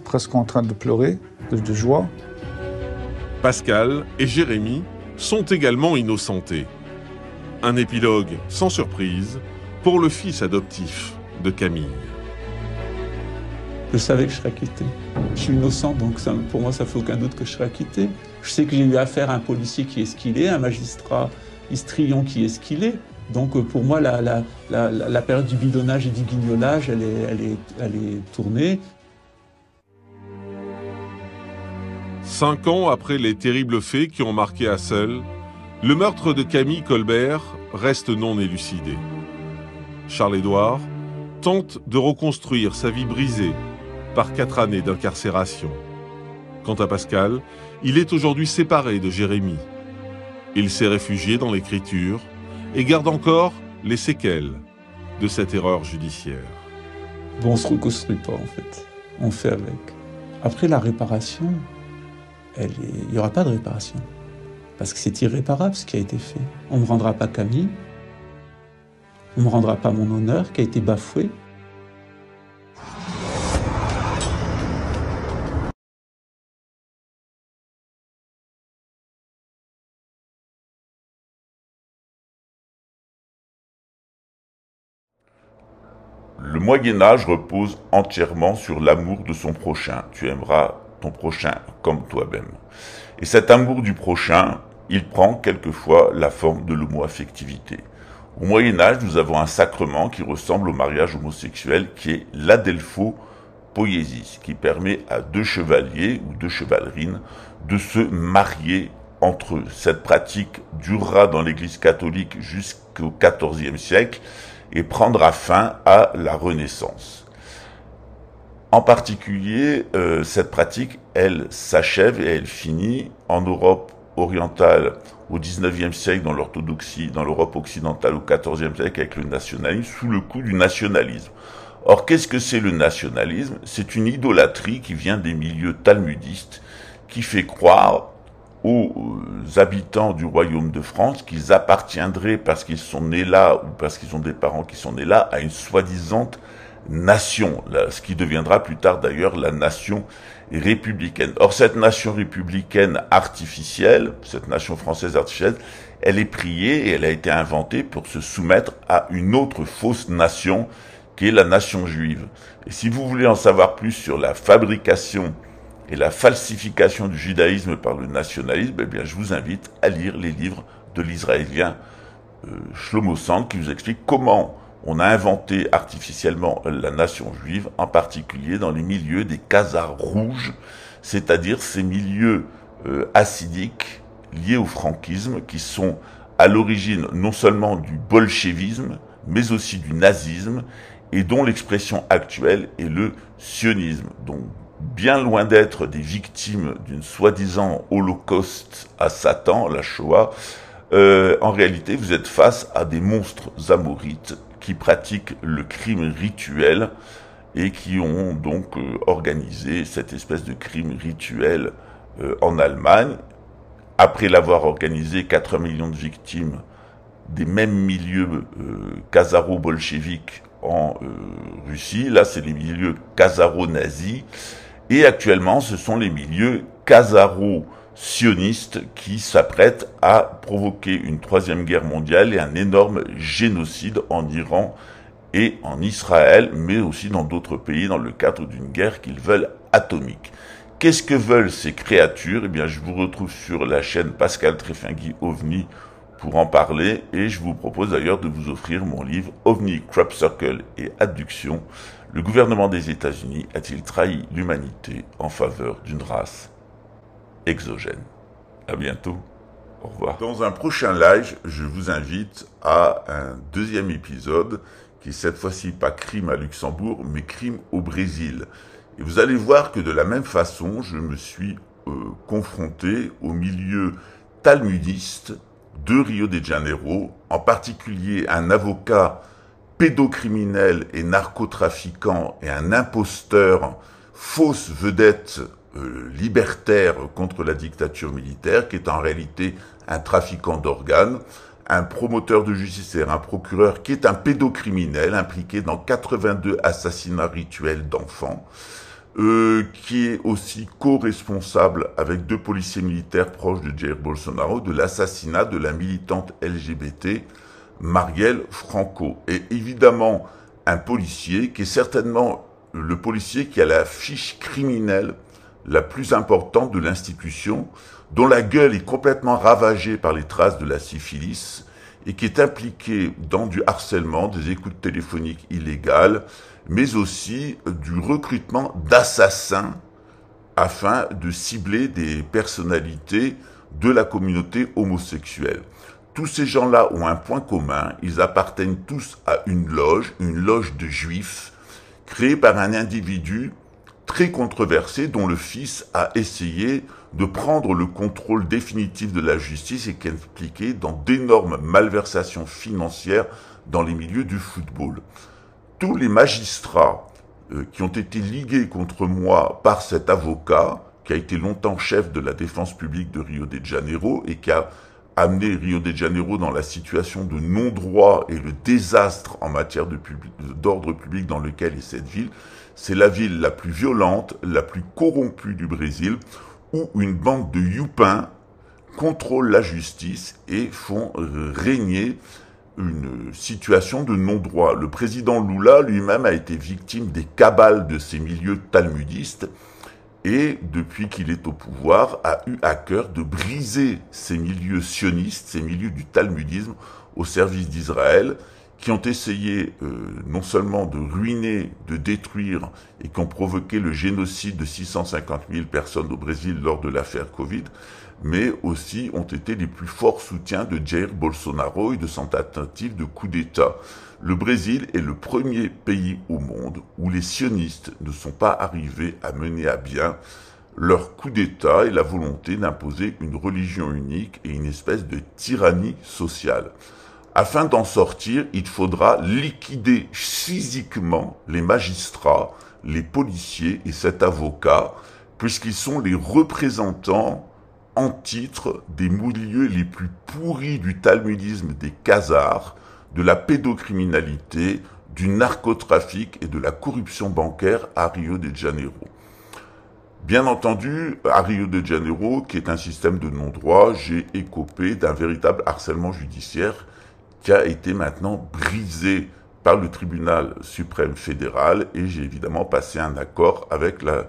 presque en train de pleurer, de joie. Pascal et Jérémy sont également innocentés. Un épilogue sans surprise pour le fils adoptif de Camille. Je savais que je serais acquitté. Je suis innocent, donc pour moi, ça fait aucun doute que je serai acquitté. Je sais que j'ai eu affaire à un policier qui est ce qu'il est, un magistrat histrion qui est ce qu'il est. Donc pour moi, la période du bidonnage et du guignolage, elle est tournée. 5 ans après les terribles faits qui ont marqué Assel, le meurtre de Camille Colbert reste non élucidé. Charles-Édouard tente de reconstruire sa vie brisée par 4 années d'incarcération. Quant à Pascal, il est aujourd'hui séparé de Jérémie. Il s'est réfugié dans l'écriture et garde encore les séquelles de cette erreur judiciaire. Bon, on ne se reconstruit pas en fait, on fait avec. Après la réparation, il n'y aura pas de réparation. Parce que c'est irréparable ce qui a été fait. On ne me rendra pas Camille, on ne me rendra pas mon honneur qui a été bafoué. Le Moyen-Âge repose entièrement sur l'amour de son prochain. Tu aimeras ton prochain comme toi-même. Et cet amour du prochain, il prend quelquefois la forme de l'homo-affectivité. Au Moyen-Âge, nous avons un sacrement qui ressemble au mariage homosexuel, qui est l'adelphopoiesis, qui permet à 2 chevaliers ou 2 chevalerines de se marier entre eux. Cette pratique durera dans l'Église catholique jusqu'au XIVe siècle et prendra fin à la Renaissance. En particulier, cette pratique, elle s'achève et elle finit en Europe orientale au XIXe siècle, dans l'orthodoxie, dans l'Europe occidentale au XIVe siècle avec le nationalisme, sous le coup du nationalisme. Or, qu'est-ce que c'est le nationalisme? C'est une idolâtrie qui vient des milieux talmudistes, qui fait croire aux habitants du royaume de France qu'ils appartiendraient, parce qu'ils sont nés là ou parce qu'ils ont des parents qui sont nés là, à une soi-disant nation, ce qui deviendra plus tard d'ailleurs la nation républicaine. Or, cette nation républicaine artificielle, cette nation française artificielle, elle est priée et elle a été inventée pour se soumettre à une autre fausse nation qui est la nation juive. Et si vous voulez en savoir plus sur la fabrication et la falsification du judaïsme par le nationalisme, eh bien, je vous invite à lire les livres de l'Israélien Shlomo Sand qui vous explique comment on a inventé artificiellement la nation juive, en particulier dans les milieux des khazars rouges, c'est-à-dire ces milieux hassidiques liés au franquisme qui sont à l'origine non seulement du bolchevisme, mais aussi du nazisme, et dont l'expression actuelle est le sionisme. Donc, bien loin d'être des victimes d'une soi-disant holocauste à Satan, la Shoah, en réalité, vous êtes face à des monstres amorites qui pratiquent le crime rituel et qui ont donc organisé cette espèce de crime rituel en Allemagne. Après l'avoir organisé, 4 millions de victimes des mêmes milieux khazaro-bolcheviques en Russie. Là, c'est les milieux khazaro-nazis. Et actuellement, ce sont les milieux khazaro-sionistes qui s'apprêtent à provoquer une 3e guerre mondiale et un énorme génocide en Iran et en Israël, mais aussi dans d'autres pays dans le cadre d'une guerre qu'ils veulent atomique. Qu'est-ce que veulent ces créatures? Eh bien, je vous retrouve sur la chaîne Pascal Tréfinguy OVNI pour en parler, et je vous propose d'ailleurs de vous offrir mon livre OVNI, Crop Circle et Adduction. Le gouvernement des États-Unis a-t-il trahi l'humanité en faveur d'une race exogène? À bientôt. Au revoir. Dans un prochain live, je vous invite à un 2e épisode qui est cette fois-ci pas crime à Luxembourg, mais crime au Brésil. Et vous allez voir que de la même façon, je me suis confronté au milieu talmudiste de Rio de Janeiro, en particulier un avocat pédocriminel et narcotrafiquant et un imposteur, fausse vedette libertaire contre la dictature militaire, qui est en réalité un trafiquant d'organes, un promoteur de justice et un procureur qui est un pédocriminel impliqué dans 82 assassinats rituels d'enfants, qui est aussi co-responsable avec 2 policiers militaires proches de Jair Bolsonaro de l'assassinat de la militante LGBT Marielle Franco. Et évidemment, un policier qui est certainement le policier qui a la fiche criminelle la plus importante de l'institution, dont la gueule est complètement ravagée par les traces de la syphilis et qui est impliqué dans du harcèlement, des écoutes téléphoniques illégales, mais aussi du recrutement d'assassins afin de cibler des personnalités de la communauté homosexuelle. Tous ces gens-là ont un point commun, ils appartiennent tous à une loge de juifs, créée par un individu très controversé dont le fils a essayé de prendre le contrôle définitif de la justice et qui est impliqué dans d'énormes malversations financières dans les milieux du football. Tous les magistrats qui ont été ligués contre moi par cet avocat, qui a été longtemps chef de la défense publique de Rio de Janeiro et qui a amené Rio de Janeiro dans la situation de non-droit et le désastre en matière d'ordre public dans lequel est cette ville. C'est la ville la plus violente, la plus corrompue du Brésil, où une bande de youpins contrôle la justice et font régner une situation de non-droit. Le président Lula lui-même a été victime des cabales de ces milieux talmudistes et, depuis qu'il est au pouvoir, a eu à cœur de briser ces milieux sionistes, ces milieux du talmudisme au service d'Israël, qui ont essayé non seulement de ruiner, de détruire et qui ont provoqué le génocide de 650 000 personnes au Brésil lors de l'affaire Covid, mais aussi ont été les plus forts soutiens de Jair Bolsonaro et de son tentative de coup d'État. Le Brésil est le premier pays au monde où les sionistes ne sont pas arrivés à mener à bien leur coup d'État et la volonté d'imposer une religion unique et une espèce de tyrannie sociale. Afin d'en sortir, il faudra liquider physiquement les magistrats, les policiers et cet avocat, puisqu'ils sont les représentants en titre des milieux les plus pourris du talmudisme des Khazars, de la pédocriminalité, du narcotrafic et de la corruption bancaire à Rio de Janeiro. Bien entendu, à Rio de Janeiro, qui est un système de non-droit, j'ai écopé d'un véritable harcèlement judiciaire qui a été maintenant brisé par le tribunal suprême fédéral et j'ai évidemment passé un accord avec le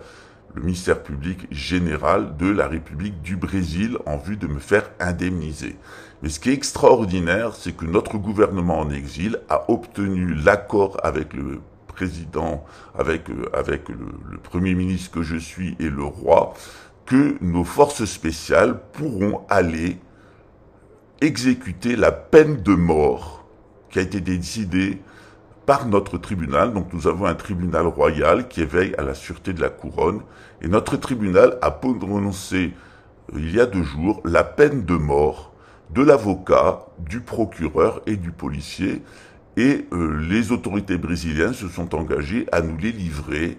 ministère public général de la République du Brésil en vue de me faire indemniser. Mais ce qui est extraordinaire, c'est que notre gouvernement en exil a obtenu l'accord avec le président, avec le premier ministre que je suis et le roi, que nos forces spéciales pourront aller exécuter la peine de mort qui a été décidée par notre tribunal. Donc nous avons un tribunal royal qui veille à la sûreté de la couronne et notre tribunal a prononcé il y a 2 jours la peine de mort de l'avocat, du procureur et du policier et les autorités brésiliennes se sont engagées à nous les livrer.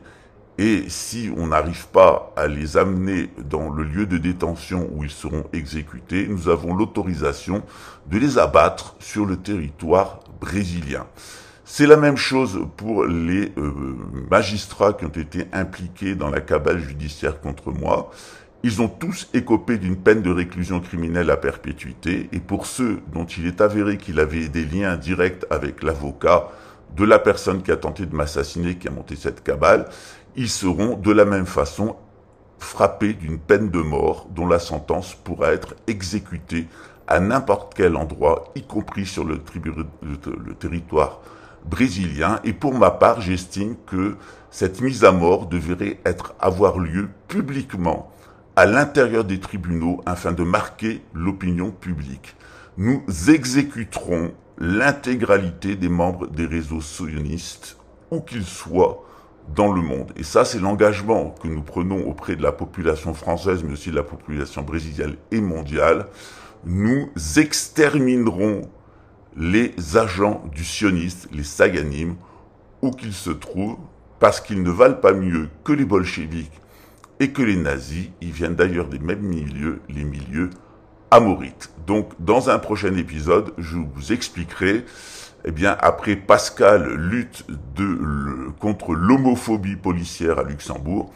Et si on n'arrive pas à les amener dans le lieu de détention où ils seront exécutés, nous avons l'autorisation de les abattre sur le territoire brésilien. C'est la même chose pour les magistrats qui ont été impliqués dans la cabale judiciaire contre moi. Ils ont tous écopé d'une peine de réclusion criminelle à perpétuité. Et pour ceux dont il est avéré qu'il avait des liens directs avec l'avocat de la personne qui a tenté de m'assassiner, qui a monté cette cabale, ils seront de la même façon frappés d'une peine de mort dont la sentence pourra être exécutée à n'importe quel endroit, y compris sur le territoire brésilien. Et pour ma part, j'estime que cette mise à mort devrait avoir lieu publiquement à l'intérieur des tribunaux afin de marquer l'opinion publique. Nous exécuterons l'intégralité des membres des réseaux sionistes, où qu'ils soient dans le monde. Et ça, c'est l'engagement que nous prenons auprès de la population française, mais aussi de la population brésilienne et mondiale. Nous exterminerons les agents du sioniste, les Saganim, où qu'ils se trouvent, parce qu'ils ne valent pas mieux que les bolcheviks et que les nazis. Ils viennent d'ailleurs des mêmes milieux, les milieux amorites. Donc, dans un prochain épisode, je vous expliquerai, eh bien, après Pascal lutte contre l'homophobie policière à Luxembourg,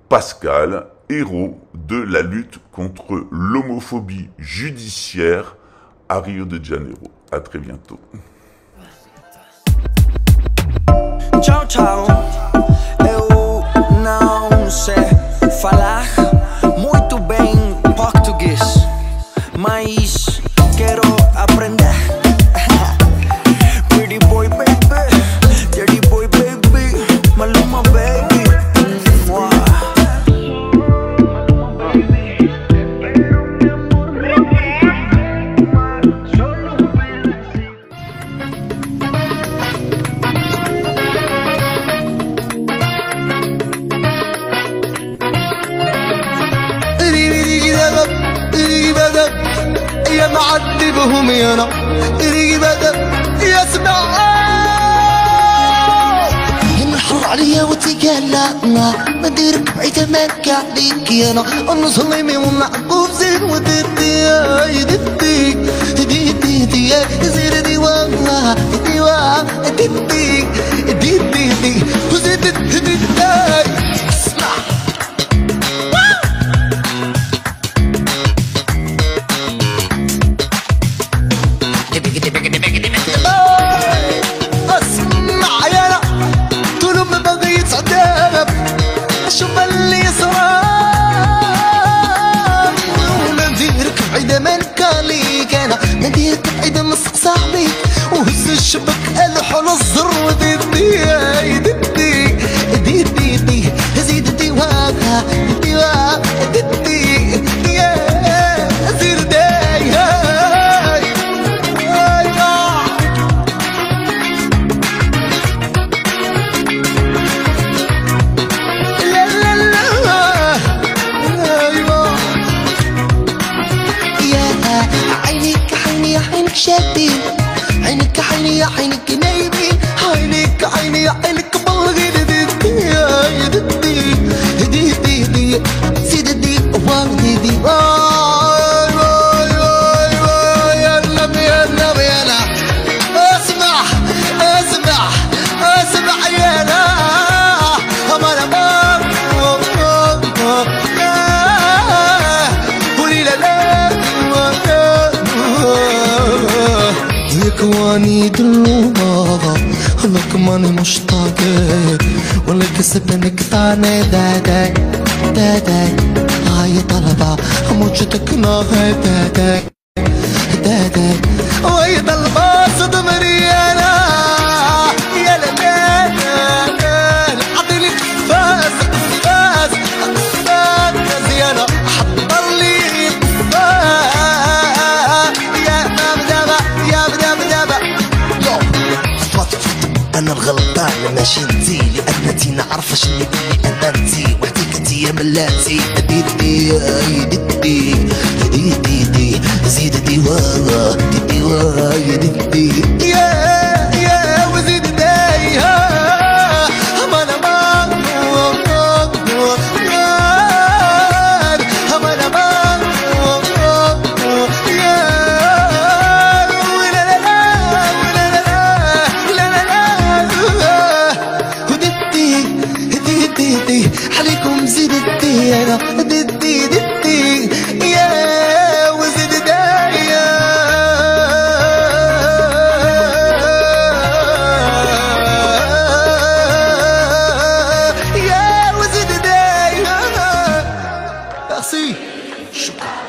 Pascal, héros de la lutte contre l'homophobie judiciaire à Rio de Janeiro. À très bientôt. Ciao, ciao. não sei falar muito bem português, mas quero aprender. Pretty boy baby, dirty boy baby, Maluma baby. يا معذبهم يانا يسمع ينحر عليا وتقال ما ديرك بعيد ماك عليك يانا انا ظلمي ومعقوب زين وددي ددي ددي ددي زير ديوان ديوان ددي ددي ددي وزيد ددي اسمع اسمع يانا طول ما بغيت عذاب شوف اللي صرا ونديرك بعيدة منك عليك انا نديرك بعيدة من صاحبيك وهز الشبك الحل الزر وديدي ديدي ديدي دي زيد ديواها ديوا ديدي يا زير داي عينك شادين عينك عيني يا عينك نايمين عينك عيني يا عينك بلغي ددي ددي ددي ددي سيدي واغدي دي يا النبي يا النبي يا انا اسمع اسمع اسمع يا انا امر قولي لا يكواني دلوما لك ماني مشتاق ولا كسبنك طاني داداي داداي هاي طلبة موجتك ناهي داداي داداي وهي طلبة صدمري انا يا لمين عطيني فاز فاز فاز زيانة حضرلي انا الغلطان ماشي انتي لان انتي نعرفش اللي بلي انا انتي وحديك انتي يا ملاتي ديدي ديدي ديدي دي زيد ديوا ديوا ديدي يا وزيد داي ما انا ما عليكم زيد الديانة ددي ددي يا وزيد دايا يا وزيد دايا merci شكرا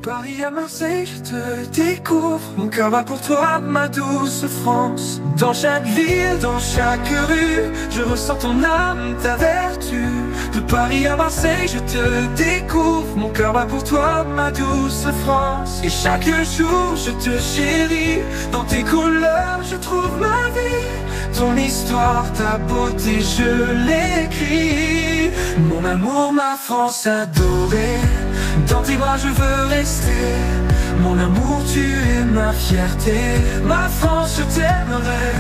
Paris à Marseille, je te découvre. Mon cœur bat pour toi, ma douce France. Dans chaque ville, dans chaque rue, je ressens ton âme, ta vertu. De Paris à Marseille, je te découvre. Mon cœur bat pour toi, ma douce France. Et chaque jour, je te chéris. Dans tes couleurs, je trouve ma vie. Ton histoire, ta beauté, je l'écris. Mon amour, ma France adorée. Dans tes bras je veux rester. Mon amour, tu es ma fierté. Ma France, je t'aimerai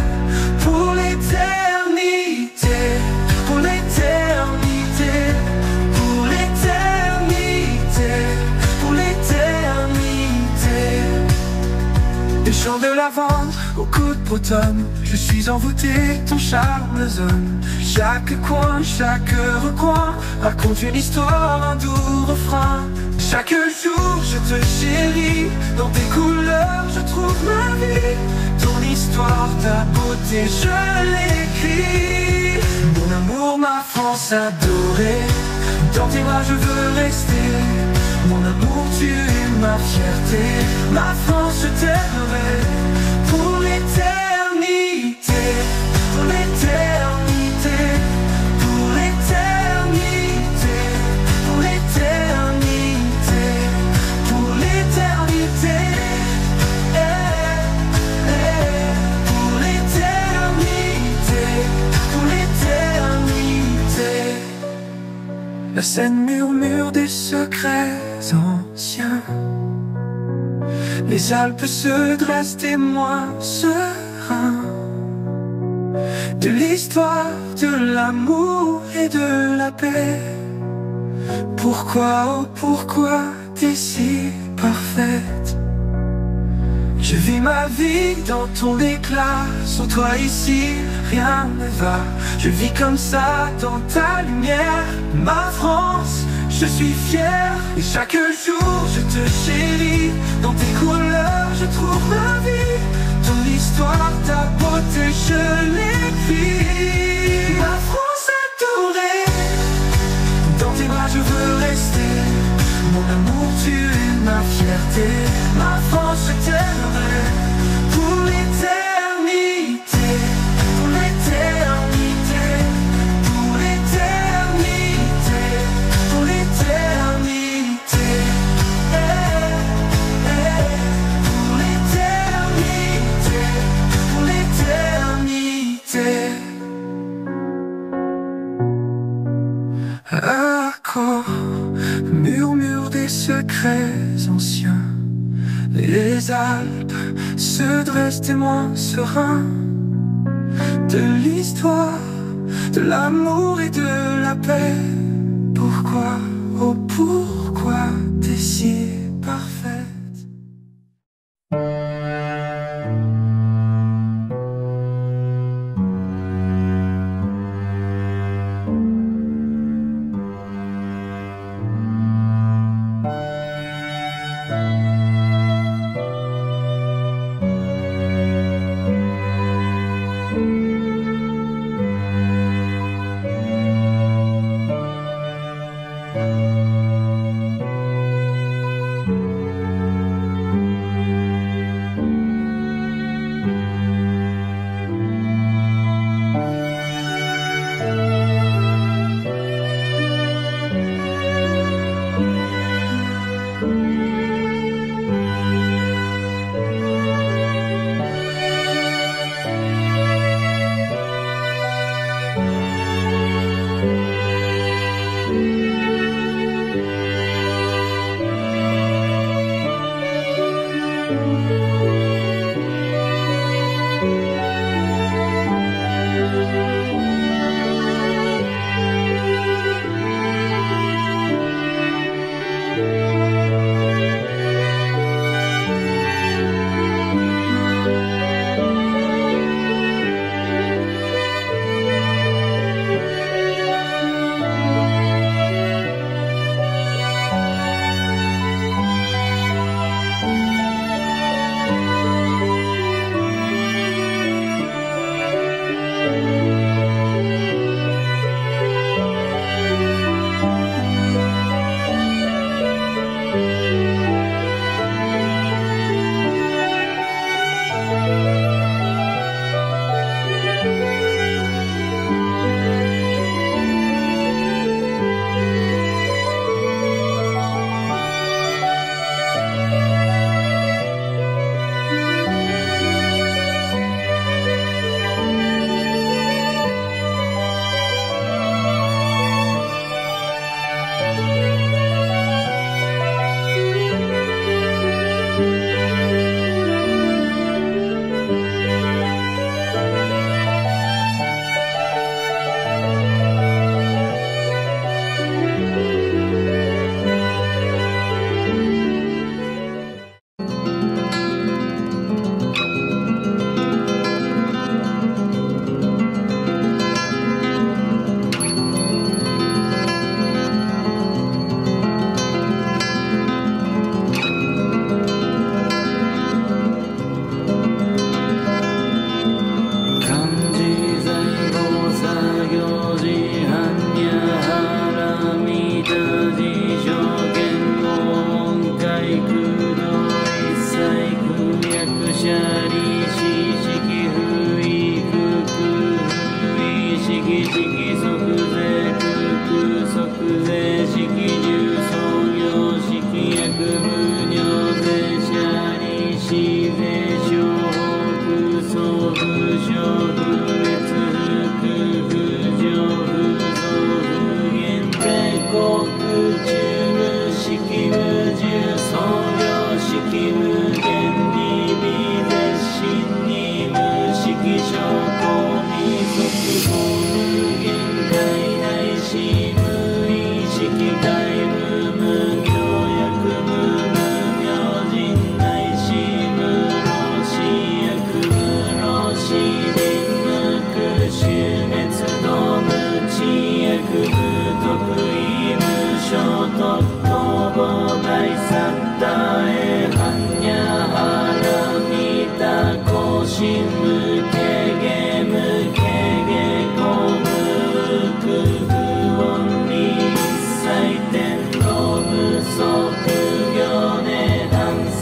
pour l'éternité. Pour l'éternité. Pour l'éternité. Pour l'éternité. Des champs de lavande au coup de bretonne, je suis envoûté, ton charme zone. Chaque coin, chaque recoin raconte une histoire, un doux refrain. Chaque jour je te chéris, dans tes couleurs je trouve ma vie. Ton histoire, ta beauté, je l'écris. Mon amour, ma France adorée, dans tes bras je veux rester. Mon amour, tu es ma fierté. Ma France, je t'aimerai pour l'éternité. Pour l'éternité. Pour l'éternité. Pour l'éternité. Pour l'éternité. Pour l'éternité. Pour l'éternité. La Seine murmure des secrets anciens. Les Alpes se dressent, témoins sereins de l'histoire, de l'amour et de la paix. Pourquoi, oh pourquoi t'es si parfaite? Je vis ma vie dans ton éclat. Sans toi ici, rien ne va. Je vis comme ça dans ta lumière. Ma France, je suis fier. Et chaque jour, je te chéris. Dans tes couleurs, je trouve ma vie. Ton histoire, ta beauté, je l'écris. Ma France adorée, dans tes bras, je veux rester. Mon amour, tu es ma fierté. Ma France, je t'aimerai pour l'éternité. Pour l'éternité. Pour l'éternité. Pour l'éternité. Pour l'éternité. Pour l'éternité. Accord, murmure des secrets anciens. Les Alpes se dressent, témoins sereins de l'histoire, de l'amour et de la paix. Pourquoi, oh pourquoi t'es si parfaite? シャリシ式不意空空不意式式即税空空即税式重創業式薬無尿税シャリシ税小北総不小不別不不上不増不限定国中無式無重創業式無限に微絶心に無式証拠に即法無限界内し無意識界無無教薬無無明人内し無老死薬無老死臨無空終滅動無知薬無得意無所得公募大サッタエハンニャハラミタコシムケゲムケゲコムク不音に一切天道無足行で暗算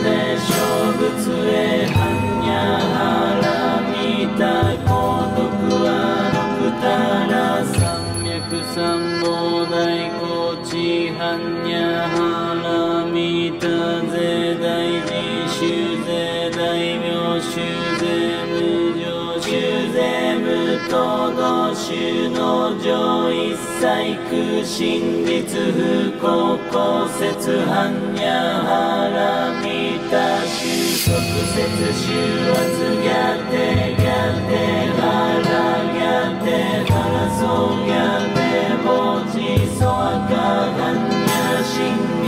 で小仏へハンニャハラミタ孤独は六タラ三脈三宝大高知ハンニャハラミタ税大寺修税大名修税無常修税無東道修道場一切空真実不公公説ハンニャハラミタ収束説収圧ギャテギャテハラギャテハラソギャテボジソアカハンニャ信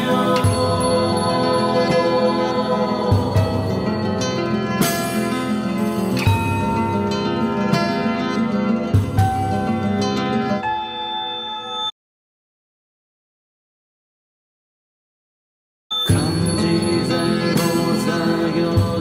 用漢字財宝作業